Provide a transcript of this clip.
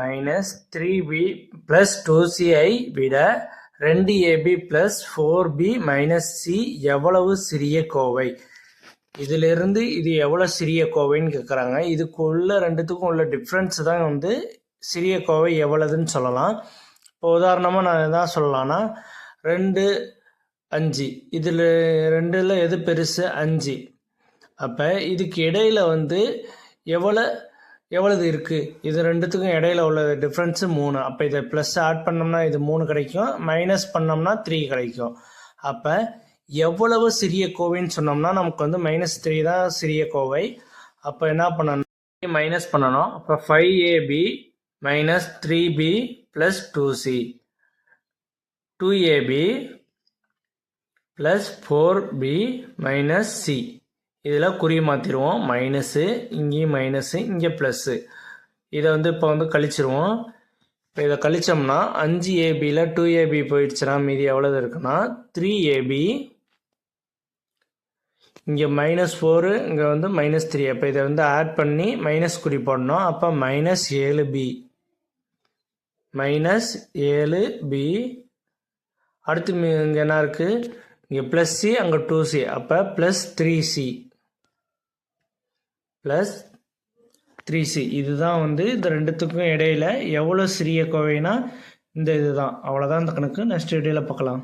Minus 3b plus 2c விட 2ab plus 4b minus c எவ்வளவு சிறிய கோவை? இதிலிருந்து இது எவ்வளோ சிறிய கோவைன்னு கேட்குறாங்க. இதுக்குள்ள ரெண்டுத்துக்கும் உள்ள டிஃப்ரென்ஸ் தான் வந்து சிறிய கோவை எவ்வளவுன்னு சொல்லலாம். இப்போ உதாரணமாக நான் எதாவது சொல்லலாம்னா 2 5, இதில் ரெண்டில் எது பெருசு? 5. அப்போ இதுக்கு இடையில் வந்து எவ்வளவு இருக்குது? இது ரெண்டுத்துக்கும் இடையில உள்ள டிஃப்ரென்ஸு 3. அப்போ இதை ப்ளஸ் ஆட் பண்ணோம்னா இது 3 கிடைக்கும், மைனஸ் பண்ணோம்னா 3 கிடைக்கும். அப்போ எவ்வளவு சிறிய கோவைன்னு சொன்னோம்னா நமக்கு வந்து -3 தான் சிறிய கோவை. அப்போ என்ன பண்ணணும்? மைனஸ் பண்ணணும். அப்போ 5ab minus 3b plus 2c, 2ab plus 4b minus c. இதில் குறி மாற்றிடுவோம். மைனஸு, இங்கேயும் மைனஸு, இங்கே ப்ளஸ்ஸு. இதை வந்து இப்போ வந்து கழிச்சிருவோம். இப்போ இதை கழிச்சோம்னா 5abல 2ab போயிடுச்சுன்னா மீதி எவ்வளவு இருக்குன்னா 3ab, இங்கே -4, இங்கே வந்து -3. அப்போ இதை வந்து ஆட் பண்ணி மைனஸ் குறி போடணும். அப்போ -7b, -7b. அடுத்து இங்கே என்ன இருக்குது? இங்கே ப்ளஸ் சி, அங்கே 2c. அப்போ ப்ளஸ் 3c, ப்ளஸ் 3c. இதுதான் வந்து இந்த ரெண்டுத்துக்கும் இடையில எவ்வளோ சிறிய கோவைனா இந்த இதுதான். அவ்வளோதான் இந்த கணக்கு. நெக்ஸ்ட் வீடியோவில் பார்க்கலாம்.